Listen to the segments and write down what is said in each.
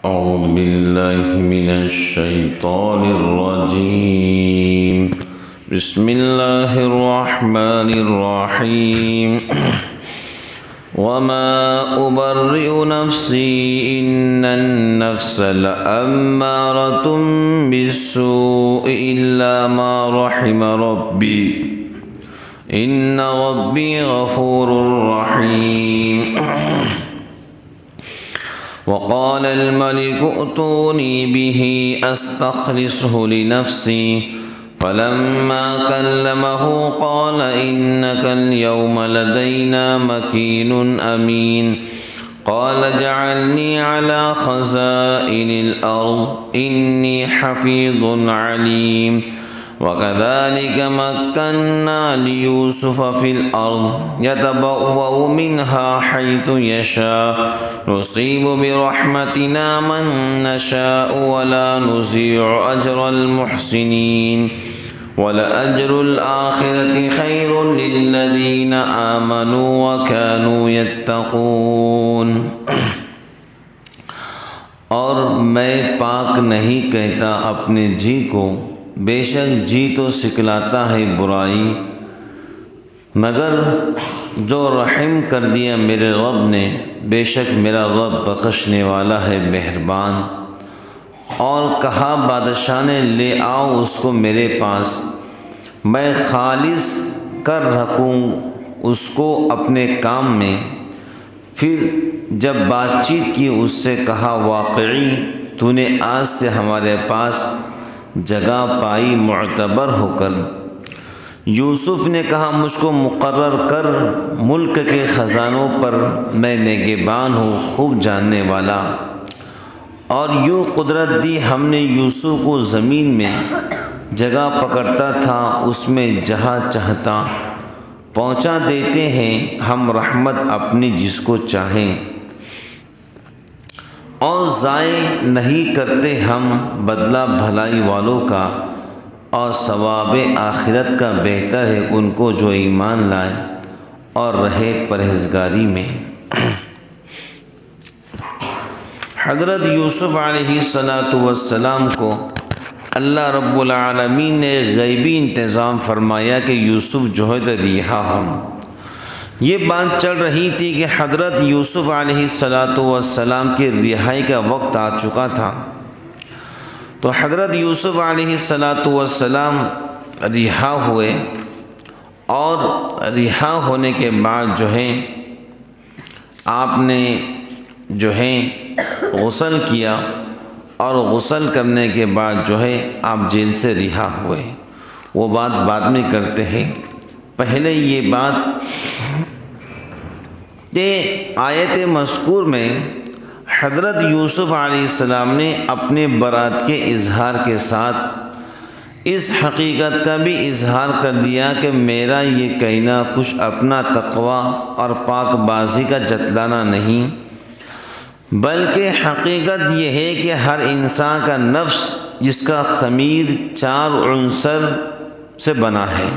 أعوذ بالله من الشيطان الرجيم. بسم الله الرحمن الرحيم. وما أبرئ نفسي إن النفس لأمارة بالسوء إلا ما رحم ربي إن ربي غفور رحيم. وقال الملك ائتوني به أستخلصه لنفسي فلما كلمه قال إنك اليوم لدينا مكين أمين. قال اجعلني على خزائن الأرض إني حفيظ عليم. وكذلك مكنا ليوسف في الأرض يتبوأ منها حيث يشاء نصيب برحمتنا من نشاء ولا نضيع أجر المحسنين ولأجر الآخرة خير للذين آمنوا وكانوا يتقون. اور میں پاک نہیں کہتا اپنے جی کو، بے شک جی تو سکلاتا ہے برائی، مگر جو رحم کر دیا میرے رب نے، بے شک میرا رب بخشنے والا ہے مہربان. اور کہا بادشاہ نے لے آؤ اس کو میرے پاس، میں خالص کر رکھوں اس کو اپنے کام میں. پھر جب بات چیت کی اس سے کہا واقعی تو نے آج سے ہمارے پاس جگہ پائی معتبر ہو کر. یوسف نے کہا مجھ کو مقرر کر، ملک کے خزانوں پر میں نگہبان ہوں، خوب جاننے والا. اور یوں قدرت دی ہم نے یوسف کو زمین میں، جگہ پکڑتا تھا اس میں جہاں چاہتا. پہنچا دیتے ہیں ہم رحمت اپنی جس کو چاہیں، اور ضائع نہیں کرتے ہم بدلہ بھلائی والوں کا. اور ثواب آخرت کا بہتر ہے ان کو جو ایمان لائے اور رہے پرہیزگاری میں. حضرت یوسف علیہ السلام کو اللہ رب العالمین نے غیبی انتظام فرمایا کہ یوسف جو ہے رہا ہوں. یہ بات چل رہی تھی کہ حضرت یوسف علیہ السلام کی رہائی کا وقت آ چکا تھا. تو حضرت یوسف علیہ السلام رہا ہوئے، اور رہا ہونے کے بعد جو ہے آپ نے جو ہے غسل کیا، اور غسل کرنے کے بعد جو ہے آپ جیل سے رہا ہوئے. وہ بات بعد میں کرتے ہیں. پہلے یہ بات کہ آیت مذکور میں حضرت یوسف علیہ السلام نے اپنے برات کے اظہار کے ساتھ اس حقیقت کا بھی اظہار کر دیا کہ میرا یہ کہنا کچھ اپنا تقوی اور پاک بازی کا جتلانا نہیں، بلکہ حقیقت یہ ہے کہ ہر انسان کا نفس جس کا خمیر 4 عنصر سے بنا ہے.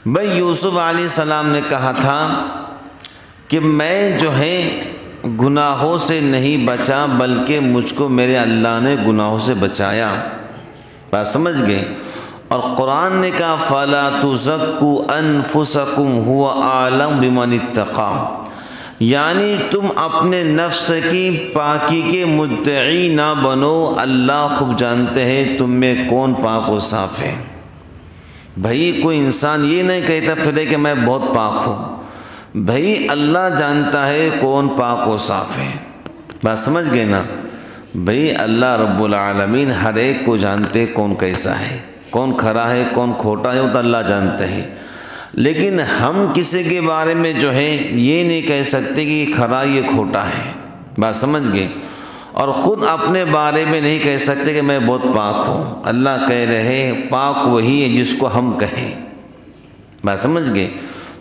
بھائی یوسف علیہ السلام نے کہا تھا کہ میں جو ہے گناہوں سے نہیں بچا، بلکہ مجھ کو میرے اللہ نے گناہوں سے بچایا. بات سمجھ گئے؟ اور قرآن نے کہا فَلَا تُزَكُّوا أَنفُسَكُمْ هُوَ أَعْلَمُ بِمَنِ اتَّقَىٰ، یعنی تم اپنے نفس کی پاکی کے مدعی نہ بنو، اللہ خوب جانتے ہیں تم میں کون پاک و صاف ہے. بھائی کوئی انسان یہ نہیں کہتا پھرے کہ میں بہت پاک ہوں. بھائی اللہ جانتا ہے کون پاک و صاف ہے. بات سمجھ گئے نا؟ بھائی اللہ رب العالمین ہر ایک کو جانتے کون کیسا ہے، کون کھرا ہے کون کھوٹا ہے، وہ تو اللہ جانتے ہیں. لیکن ہم کسی کے بارے میں جو ہے یہ نہیں کہہ سکتے کہ یہ کھرا یہ کھوٹا ہے. بات سمجھ گئے؟ اور خود اپنے بارے میں نہیں کہہ سکتے کہ میں بہت پاک ہوں. اللہ کہہ رہے پاک وہی ہے جس کو ہم کہیں. بات سمجھ گئے؟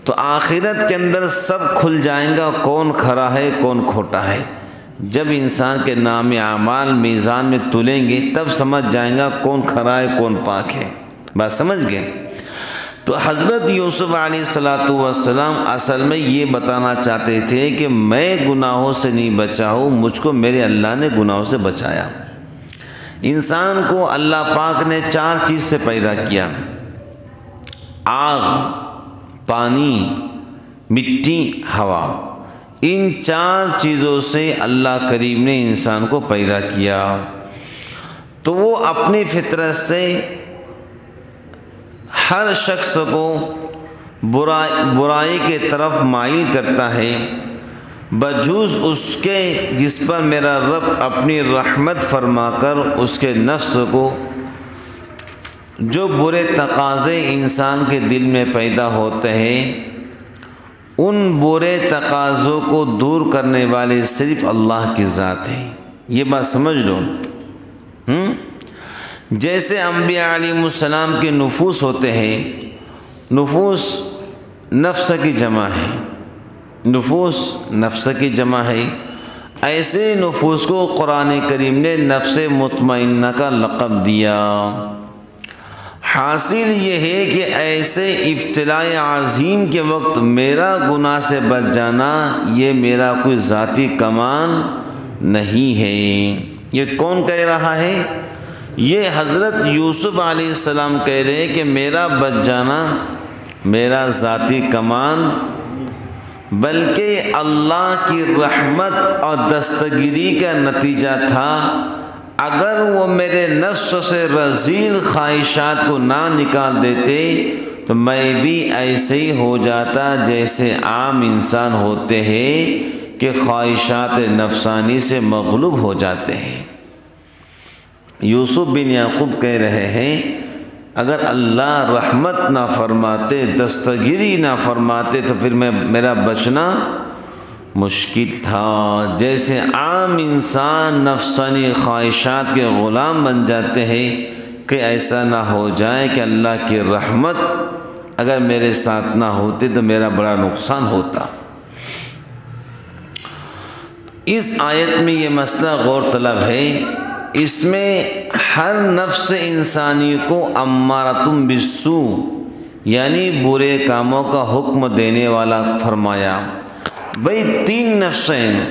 تو آخرت کے اندر سب کھل جائیں گا کون کھرا ہے کون کھوٹا ہے. جب انسان کے نام اعمال میزان میں تلیں گے تب سمجھ جائیں گا کون کھرا ہے کون پاک ہے. بات سمجھ گئے؟ تو حضرت یوسف علیہ السلام اصل میں یہ بتانا چاہتے تھے کہ میں گناہوں سے نہیں بچا ہوں، مجھ کو میرے اللہ نے گناہوں سے بچایا۔ انسان کو اللہ پاک نے 4 چیز سے پیدا کیا: آگ، پانی، مٹی، ہوا۔ ان 4 چیزوں سے اللہ کریم نے انسان کو پیدا کیا۔ تو وہ اپنی فطرت سے ہر شخص کو برائی کے طرف مائل کرتا ہے، بجوز اس کے جس پر میرا رب اپنی رحمت فرما کر اس کے نفس کو جو برے تقاضے انسان کے دل میں پیدا ہوتے ہیں، ان برے تقاضوں کو دور کرنے والے صرف اللہ کی ذات ہے۔ یہ بات سمجھ لو۔ جیسے انبیاء علیہ السلام کے نفوس ہوتے ہیں، نفوس نفس کی جمع ہے، نفوس نفس کی جمع ہے، ایسے نفوس کو قرآن کریم نے نفس مطمئنہ کا لقب دیا۔ حاصل یہ ہے کہ ایسے ابتلاء عظیم کے وقت میرا گناہ سے بچ جانا یہ میرا کوئی ذاتی کمال نہیں ہے۔ یہ کون کہہ رہا ہے؟ یہ حضرت یوسف علیہ السلام کہہ رہے ہیں کہ میرا بچ جانا میرا ذاتی کمال، بلکہ اللہ کی رحمت اور دستگیری کا نتیجہ تھا۔ اگر وہ میرے نفس سے رذیل خواہشات کو نہ نکال دیتے تو میں بھی ایسے ہی ہو جاتا جیسے عام انسان ہوتے ہیں کہ خواہشات نفسانی سے مغلوب ہو جاتے ہیں۔ یوسف بن یعقوب کہہ رہے ہیں اگر اللہ رحمت نہ فرماتے، دستگیری نہ فرماتے تو پھر میرا بچنا مشکل تھا۔ جیسے عام انسان نفسانی خواہشات کے غلام بن جاتے ہیں کہ ایسا نہ ہو جائے کہ اللہ کی رحمت اگر میرے ساتھ نہ ہوتی تو میرا بڑا نقصان ہوتا۔ اس آیت میں یہ مسئلہ غور طلب ہے۔ اس میں ہر نفس انسانی کو امارۃ بالسوء یعنی برے کاموں کا حکم دینے والا فرمایا۔ بھئی 3 نفس ہیں،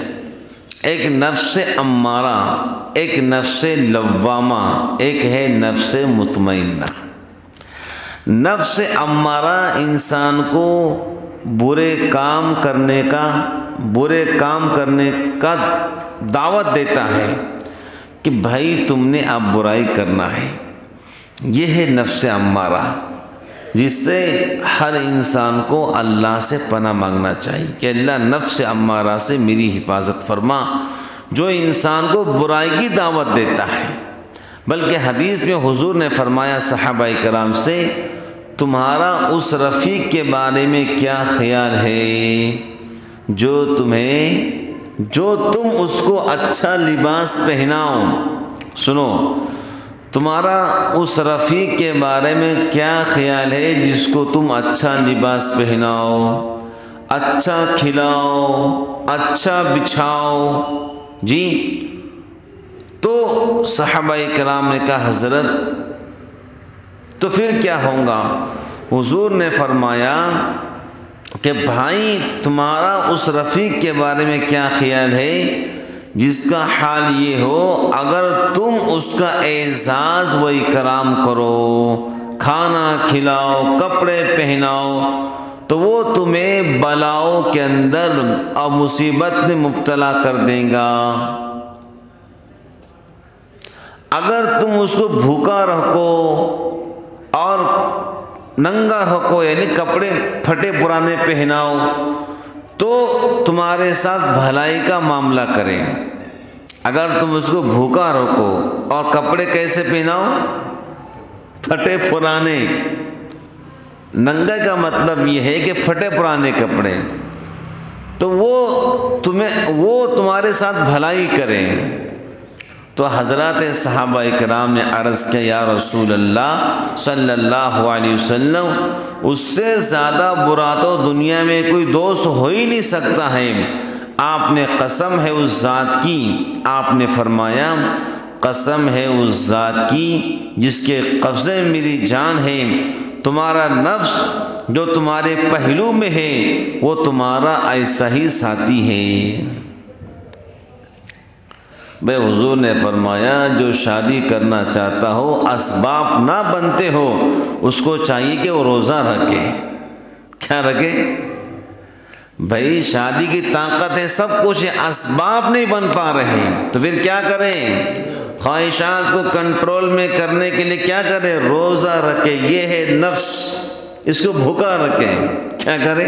ایک نفس امارہ، ایک نفس لوامہ، ایک ہے نفس مطمئنہ۔ نفس امارہ انسان کو برے کام کرنے کا دعوت دیتا ہے کہ بھائی تم نے اب برائی کرنا ہے۔ یہ ہے نفس امارہ، جس سے ہر انسان کو اللہ سے پناہ مانگنا چاہیے کہ اللہ نفس امارہ سے میری حفاظت فرما، جو انسان کو برائی کی دعوت دیتا ہے۔ بلکہ حدیث میں حضور نے فرمایا صحابہ کرام سے، تمہارا اس رفیق کے بارے میں کیا خیال ہے جو تم اس کو اچھا لباس پہناؤ۔ سنو، تمہارا اس رفیق کے بارے میں کیا خیال ہے جس کو تم اچھا لباس پہناؤ، اچھا کھلاؤ، اچھا بچھاؤ؟ جی، تو صحابہ کرام نے کہا حضرت تو پھر کیا ہوگا؟ حضور نے فرمایا کہ بھائی تمہارا اس رفیق کے بارے میں کیا خیال ہے جس کا حال یہ ہو اگر تم اس کا اعزاز و اکرام کرو، کھانا کھلاؤ، کپڑے پہناؤ، تو وہ تمہیں بلاؤں کے اندر اور مصیبت میں مبتلا کر دے گا۔ اگر تم اس کو بھوکا رکھو اور ننگا رکھو یعنی کپڑے پھٹے پرانے پہناؤ تو تمہارے ساتھ بھلائی کا معاملہ کریں۔ اگر تم اس کو بھوکا رکھو اور کپڑے کیسے پہناؤ؟ پھٹے پرانے۔ ننگا کا مطلب یہ ہے کہ پھٹے پرانے کپڑے، تو وہ تمہارے ساتھ بھلائی کریں۔ تو حضرات صحابہ کرام نے عرض کیا یا رسول اللہ صلی اللہ علیہ وسلم، اس سے زیادہ برا تو دنیا میں کوئی دوست ہو ہی نہیں سکتا ہے۔ آپ نے قسم ہے اس ذات کی، آپ نے فرمایا قسم ہے اس ذات کی جس کے قبضے میں میری جان ہے، تمہارا نفس جو تمہارے پہلو میں ہے وہ تمہارا ایسا ہی ساتھی ہے۔ بھائی حضور نے فرمایا جو شادی کرنا چاہتا ہو اسباب نہ بنتے ہو اس کو چاہیے کہ وہ روزہ رکھے۔ کیا رکھے؟ بھائی شادی کی طاقت ہے، سب کچھ ہے، اسباب نہیں بن پا رہے تو پھر کیا کریں؟ خواہشات کو کنٹرول میں کرنے کے لیے کیا کرے؟ روزہ رکھے۔ یہ ہے نفس، اس کو بھوکا رکھیں۔ کیا کرے؟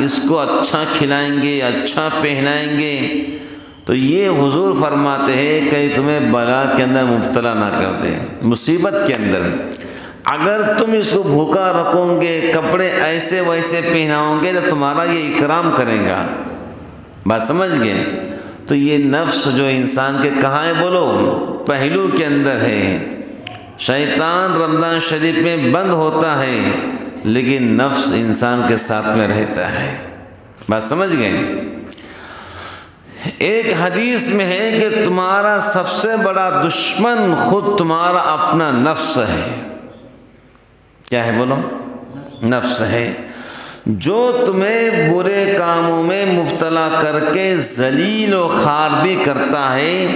اس کو اچھا کھلائیں گے، اچھا پہنائیں گے تو یہ حضور فرماتے ہیں کہ تمہیں بلا کے اندر مبتلا نہ کر دے، مصیبت کے اندر۔ اگر تم اس کو بھوکا رکھو گے، کپڑے ایسے ویسے پہناؤ گے تو تمہارا یہ اکرام کرے گا۔ بات سمجھ گئے؟ تو یہ نفس جو انسان کے کہاں ہے بولو؟ پہلو کے اندر ہے۔ شیطان رمضان شریف میں بند ہوتا ہے لیکن نفس انسان کے ساتھ میں رہتا ہے۔ بات سمجھ گئے؟ ایک حدیث میں ہے کہ تمہارا سب سے بڑا دشمن خود تمہارا اپنا نفس ہے۔ کیا ہے بولو؟ نفس ہے، جو تمہیں برے کاموں میں مبتلا کر کے ذلیل و خوار بھی کرتا ہے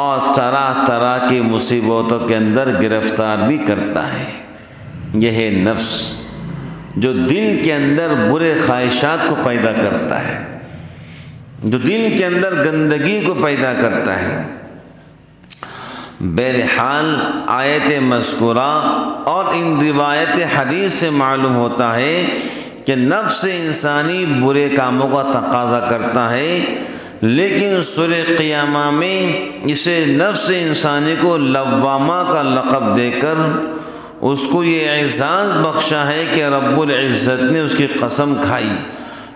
اور طرح طرح کی مصیبتوں کے اندر گرفتار بھی کرتا ہے۔ یہ ہے نفس جو دل کے اندر برے خواہشات کو پیدا کرتا ہے، جو دل کے اندر گندگی کو پیدا کرتا ہے۔ بہرحال آیت مذکورہ اور ان روایت حدیث سے معلوم ہوتا ہے کہ نفس انسانی برے کاموں کا تقاضا کرتا ہے، لیکن سورہ قیامہ میں اسے نفس انسانی کو لوامہ کا لقب دے کر اس کو یہ اعزاز بخشا ہے کہ رب العزت نے اس کی قسم کھائی،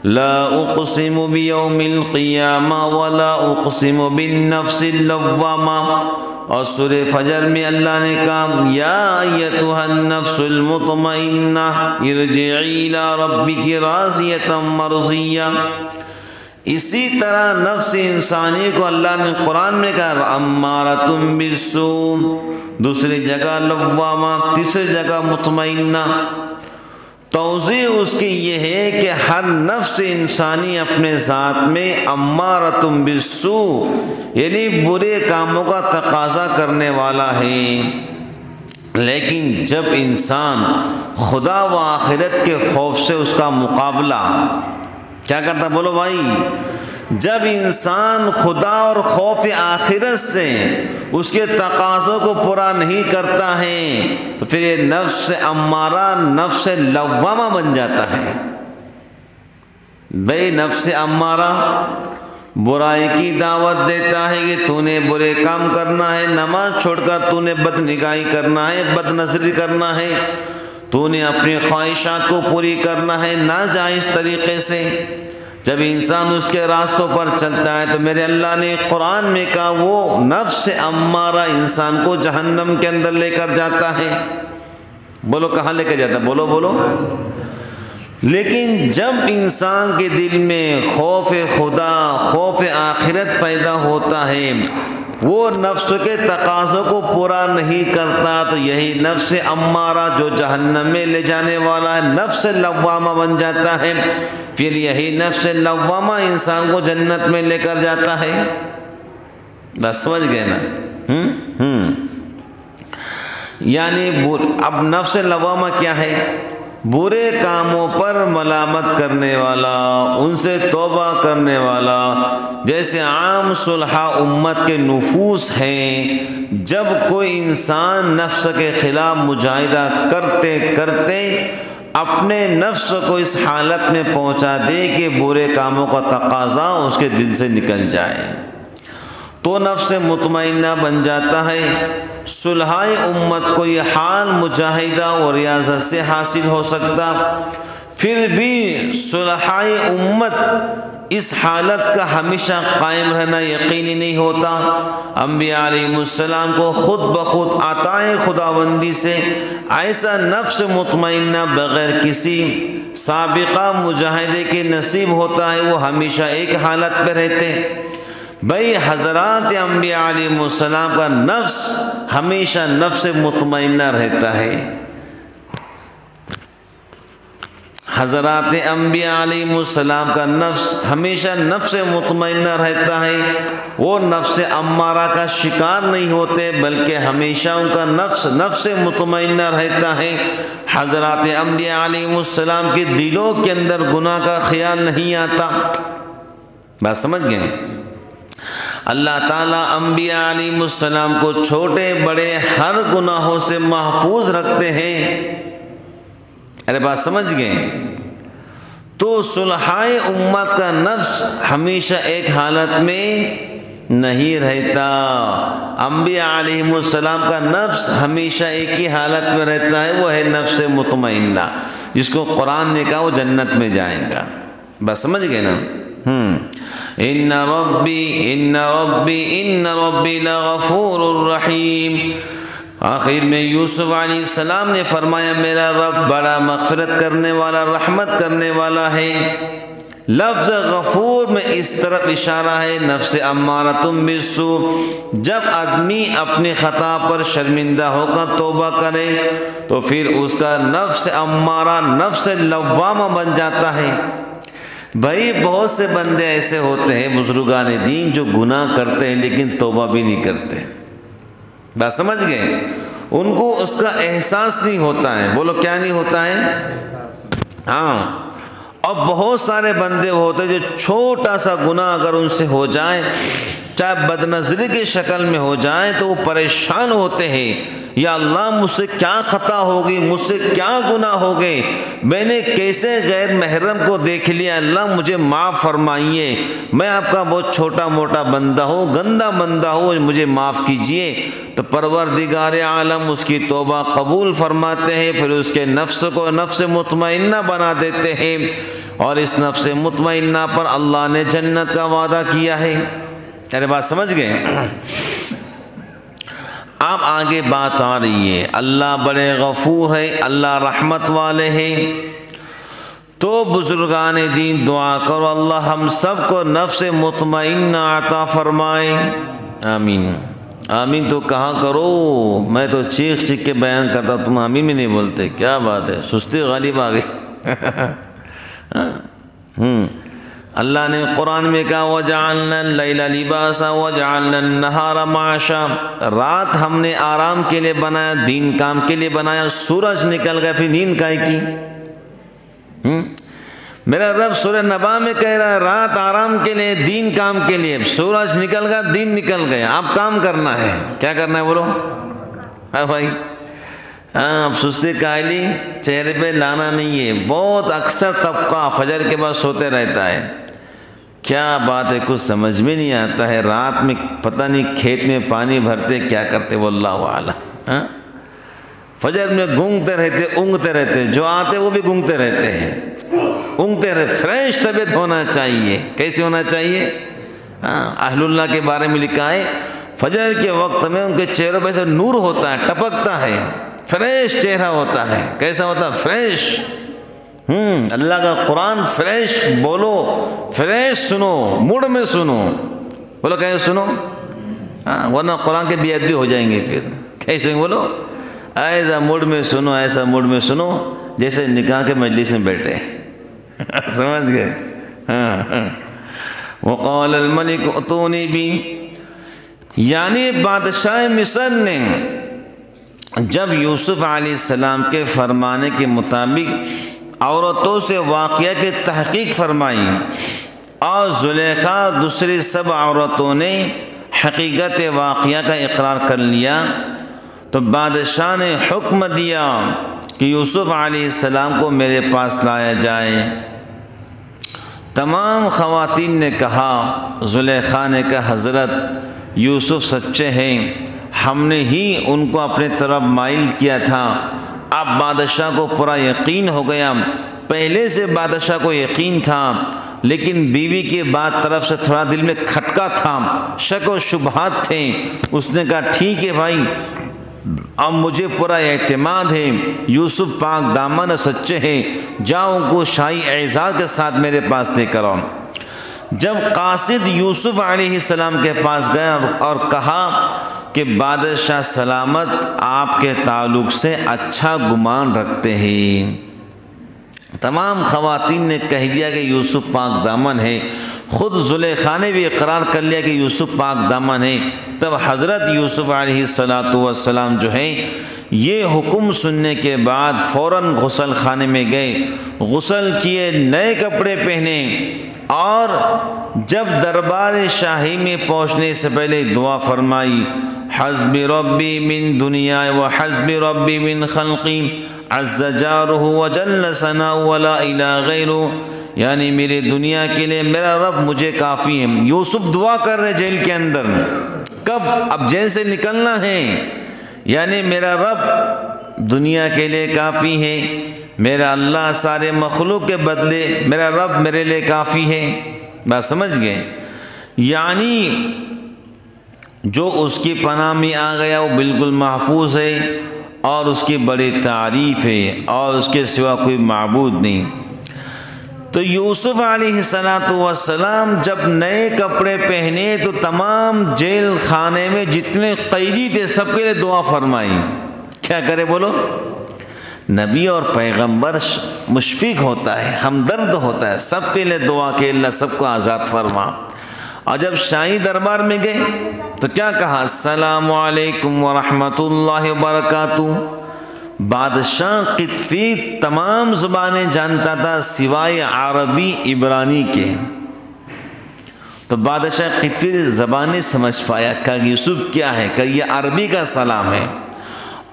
لا اقسم بیوم القیامہ ولا اقسم بالنفس اللوامہ۔ اور سورہ فجر میں اللہ نے کہا یا ایتھا النفس المطمئنہ ارجعی الی ربک راضیۃ مرضیہ۔ اسی طرح نفس انسانی کو اللہ نے قرآن میں کہا امارۃ بالسوء، دوسری جگہ لوامہ، تیسری جگہ مطمئنہ۔ توضیح اس کی یہ ہے کہ ہر نفس انسانی اپنے ذات میں امارۃ بالسوء یعنی برے کاموں کا تقاضا کرنے والا ہے، لیکن جب انسان خدا و آخرت کے خوف سے اس کا مقابلہ کیا کرتا بولو بھائی؟ جب انسان خدا اور خوف آخرت سے اس کے تقاضوں کو پورا نہیں کرتا ہے تو پھر یہ نفس امارہ نفس لوامہ بن جاتا ہے۔ بھئی نفس امارہ برائی کی دعوت دیتا ہے کہ تو نے برے کام کرنا ہے، نماز چھوڑ کر تو نے بد نگاہی کرنا ہے، بد نظری کرنا ہے، تو نے اپنی خواہشات کو پوری کرنا ہے ناجائز طریقے سے۔ جب انسان اس کے راستوں پر چلتا ہے تو میرے اللہ نے قرآن میں کہا وہ نفس امارہ انسان کو جہنم کے اندر لے کر جاتا ہے۔ بولو کہاں لے کر جاتا ہے؟ بولو بولو۔ لیکن جب انسان کے دل میں خوف خدا، خوف آخرت پیدا ہوتا ہے، وہ نفس کے تقاضوں کو پورا نہیں کرتا تو یہی نفس امارہ جو جہنم میں لے جانے والا ہے نفس لوامہ بن جاتا ہے، پھر یہی نفس لوامہ انسان کو جنت میں لے کر جاتا ہے۔ بس سمجھ گئے نا؟ یعنی اب نفس لوامہ کیا ہے؟ برے کاموں پر ملامت کرنے والا، ان سے توبہ کرنے والا۔ جیسے عام صلحاء امت کے نفوس ہیں، جب کوئی انسان نفس کے خلاف مجاہدہ کرتے کرتے اپنے نفس کو اس حالت میں پہنچا دے کہ برے کاموں کا تقاضا اس کے دل سے نکل جائے تو نفس مطمئنہ بن جاتا ہے۔ صلحائے امت کو یہ حال مجاہدہ اور ریاضت سے حاصل ہو سکتا، پھر بھی صلحائے امت اس حالت کا ہمیشہ قائم رہنا یقینی نہیں ہوتا۔ انبیاء علیہ السلام کو خود بخود عطائے خداوندی سے ایسا نفس مطمئنہ بغیر کسی سابقہ مجاہدے کے نصیب ہوتا ہے، وہ ہمیشہ ایک حالت پہ رہتے۔ بھئی حضرات انبیاء علیہ السلام کا نفس ہمیشہ نفس مطمئنہ رہتا ہے، حضرات انبیاء علیہ السلام کا نفس ہمیشہ نفس مطمئنہ رہتا ہے، وہ نفس امارہ کا شکار نہیں ہوتے، بلکہ ہمیشہ ان کا نفس مطمئنہ رہتا ہے۔ حضرات انبیاء علیہ السلام کے دلوں کے اندر گناہ کا خیال نہیں آتا۔ بات سمجھ گئے؟ اللہ تعالیٰ انبیاء علیہ السلام کو چھوٹے بڑے ہر گناہوں سے محفوظ رکھتے ہیں۔ ارے بات سمجھ گئے؟ تو صلحائے امت کا نفس ہمیشہ ایک حالت میں نہیں رہتا، انبیاء علیہ السلام کا نفس ہمیشہ ایک ہی حالت میں رہتا ہے، وہ ہے نفس مطمئنہ، جس کو قرآن نے کہا وہ جنت میں جائے گا۔ بس سمجھ گئے نا؟ ان ربی لغفور الرحیم۔ آخر میں یوسف علیہ السلام نے فرمایا میرا رب بڑا مغفرت کرنے والا، رحمت کرنے والا ہے۔ لفظ غفور میں اس طرف اشارہ ہے نفس امارۃ بالسوء، جب آدمی اپنی خطا پر شرمندہ ہو کر توبہ کرے تو پھر اس کا نفس امارہ نفس لوامہ بن جاتا ہے۔ بھائی بہت سے بندے ایسے ہوتے ہیں بزرگان دین جو گناہ کرتے ہیں لیکن توبہ بھی نہیں کرتے۔ بات سمجھ گئے؟ ان کو اس کا احساس نہیں ہوتا ہے۔ بولو کیا نہیں ہوتا ہے؟ ہاں۔ اور بہت سارے بندے ہوتے جو چھوٹا سا گناہ اگر ان سے ہو جائے، چاہے بدنظری کی شکل میں ہو جائے، تو وہ پریشان ہوتے ہیں، یا اللہ مجھ سے کیا خطا ہوگی، مجھ سے کیا گناہ ہو گئے، میں نے کیسے غیر محرم کو دیکھ لیا، اللہ مجھے معاف فرمائیے، میں آپ کا بہت چھوٹا موٹا بندہ ہوں، گندا بندہ ہوں، مجھے معاف کیجئے۔ تو پروردگار عالم اس کی توبہ قبول فرماتے ہیں، پھر اس کے نفس کو نفس مطمئنہ بنا دیتے ہیں، اور اس نفس مطمئنہ پر اللہ نے جنت کا وعدہ کیا ہے۔ ارے بات سمجھ گئے؟ اب آگے بات آ رہی ہے، اللہ بڑے غفور ہے، اللہ رحمت والے ہیں۔ تو بزرگان دین دعا کرو اللہ ہم سب کو نفس مطمئنہ عطا فرمائے، آمین۔ آمین تو کہا کرو، میں تو چیخ چیخ کے بیان کرتا، تم آمین میں نہیں بولتے، کیا بات ہے، سستی غالب آ گئی۔ اللہ نے قرآن میں کہا وَجَعَلْنَا اللَّيْلَ لِبَاسًا وَجَعَلْنَا النَّهَارَ مَعَاشًا، رات ہم نے آرام کے لیے بنایا، دین کام کے لیے بنایا، سورج نکل گیا پھر نیند کائے کی؟ میرا رب سورہ نبا میں کہہ رہا ہے رات آرام کے لیے، دین کام کے لیے، سورج نکل گیا، دین نکل گیا، اب کام کرنا ہے۔ کیا کرنا ہے بولو؟ ہاں بھائی، ہاں، اب سستی کاہلی چہرے پہ لانا نہیں ہے۔ بہت اکثر طبقہ فجر کے بعد سوتے رہتا ہے، کیا بات ہے، کچھ سمجھ میں نہیں آتا ہے، رات میں پتہ نہیں کھیت میں پانی بھرتے کیا کرتے، واللہ اعلم۔ ہاں، فجر میں گونگتے رہتے، اونگتے رہتے، جو آتے وہ بھی گونگتے رہتے ہیں، اونگتے رہتے۔ فریش طبیعت ہونا چاہیے، کیسے ہونا چاہیے؟ ہاں، اہل اللہ کے بارے میں لکھا ہے فجر کے وقت میں ان کے چہروں پہ سے نور ہوتا ہے، ٹپکتا ہے، فریش چہرہ ہوتا ہے۔ کیسا ہوتا ہے؟ فریش۔ اللہ کا قرآن فریش بولو، فریش سنو، موڈ میں سنو، بولو کیسے سنو؟ ہاں، ورنہ قرآن کے بے ادبی ہو جائیں گے پھر۔ کیسے بولو؟ ایسا موڈ میں سنو، ایسا موڈ میں سنو جیسے نکاح کے مجلس میں بیٹھے۔ سمجھ گئے؟ ہاں۔ وقال الملک اتونی بی، یعنی بادشاہ مصر نے جب یوسف علیہ السلام کے فرمانے کے مطابق عورتوں سے واقعہ کی تحقیق فرمائی، اور زلیخا دوسری سب عورتوں نے حقیقت واقعہ کا اقرار کر لیا، تو بادشاہ نے حکم دیا کہ یوسف علیہ السلام کو میرے پاس لایا جائے۔ تمام خواتین نے کہا، زلیخا نے کہا حضرت یوسف سچے ہیں، ہم نے ہی ان کو اپنے طرف مائل کیا تھا، اب بادشاہ کو پورا یقین ہو گیا۔ پہلے سے بادشاہ کو یقین تھا، لیکن بیوی کے بعد طرف سے تھوڑا دل میں کھٹکا تھا، شک و شبہات تھے۔ اس نے کہا ٹھیک ہے بھائی، اب مجھے پورا اعتماد ہے، یوسف پاک دامن اور سچے ہیں، جاؤ ان کو شاہی اعزاز کے ساتھ میرے پاس لے کر آؤ۔ جب قاصد یوسف علیہ السلام کے پاس گیا اور کہا کہ بادشاہ سلامت آپ کے تعلق سے اچھا گمان رکھتے ہیں، تمام خواتین نے کہہ دیا کہ یوسف پاک دامن ہے، خود زلیخا نے بھی اقرار کر لیا کہ یوسف پاک دامن ہے۔ تب حضرت یوسف علیہ السلام جو ہے یہ حکم سننے کے بعد فوراً غسل خانے میں گئے، غسل کیے، نئے کپڑے پہنے، اور جب دربار شاہی میں پہنچنے سے پہلے دعا فرمائی، حسبی ربی من دنیا و حسبی ربی من خلقی عز جارہ وجل ثناؤہ ولا الہ غیرہ، یعنی میرے دنیا کے لیے میرا رب مجھے کافی ہے۔ یوسف دعا کر رہے جیل کے اندر، کب؟ اب جیل سے نکلنا ہے، یعنی میرا رب دنیا کے لیے کافی ہے، میرا اللہ سارے مخلوق کے بدلے میرا رب میرے لیے کافی ہے۔ بات سمجھ گئے؟ یعنی جو اس کی پناہ میں آ گیا وہ بالکل محفوظ ہے، اور اس کی بڑی تعریف ہے، اور اس کے سوا کوئی معبود نہیں۔ تو یوسف علیہ السلام جب نئے کپڑے پہنے تو تمام جیل خانے میں جتنے قیدی تھے سب کے لیے دعا فرمائی۔ کیا کرے بولو؟ نبی اور پیغمبر مشفق ہوتا ہے، ہمدرد ہوتا ہے، سب کے لیے دعا کہ اللہ سب کو آزاد فرما۔ اور جب شاہی دربار میں گئے تو کیا کہا؟ السلام علیکم ورحمۃ اللہ وبرکاتہ۔ بادشاہ قطفی تمام زبانیں جانتا تھا سوائے عربی عبرانی کے، تو بادشاہ قطفی زبانیں سمجھ پایا کہ یوسف کیا ہے، کہ یہ عربی کا سلام ہے،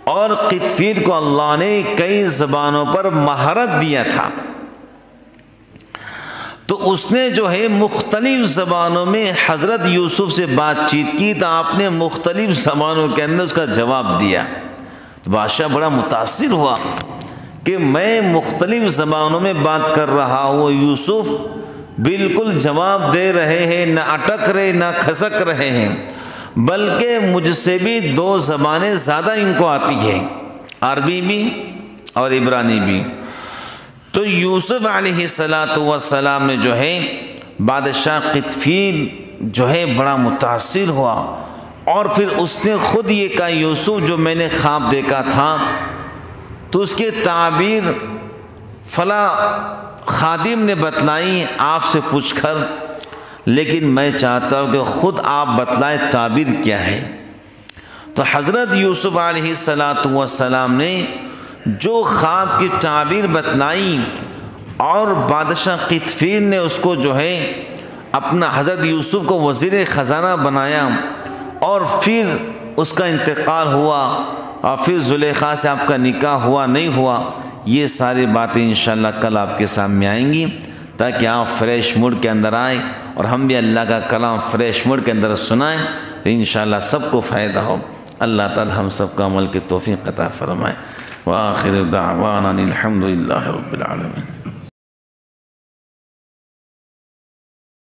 اور قطفیر کو اللہ نے کئی زبانوں پر مہارت دیا تھا، تو اس نے جو ہے مختلف زبانوں میں حضرت یوسف سے بات چیت کی، تو آپ نے مختلف زبانوں کے اندر اس کا جواب دیا۔ تو بادشاہ بڑا متاثر ہوا کہ میں مختلف زبانوں میں بات کر رہا ہوں، یوسف بالکل جواب دے رہے ہیں، نہ اٹک رہے نہ کھسک رہے ہیں، بلکہ مجھ سے بھی 2 زبانیں زیادہ ان کو آتی ہیں، عربی بھی اور عبرانی بھی۔ تو یوسف علیہ السلام نے جو ہے بادشاہ قطفین جو ہے بڑا متاثر ہوا، اور پھر اس نے خود یہ کہا، یوسف جو میں نے خواب دیکھا تھا تو اس کے تعبیر فلاں خادم نے بتلائی آپ سے پوچھ کر، لیکن میں چاہتا ہوں کہ خود آپ بتلائیں تعبیر کیا ہے۔ تو حضرت یوسف علیہ السلام نے جو خواب کی تعبیر بتلائی، اور بادشاہ قطفین نے اس کو جو ہے اپنا حضرت یوسف کو وزیر خزانہ بنایا، اور پھر اس کا انتقال ہوا، اور پھر زلیخا سے آپ کا نکاح ہوا نہیں ہوا، یہ ساری باتیں انشاءاللہ کل آپ کے سامنے آئیں گی، تاکہ آپ فریش موڈ کے اندر آئیں اور ہم بھی اللہ کا کلام فریش موڈ کے اندر سنائیں، تو انشاءاللہ سب کو فائدہ ہو۔ اللہ تعالی ہم سب کو عمل کی توفیق عطا فرمائے۔ وآخر دعوانا الحمد للہ رب العالمین۔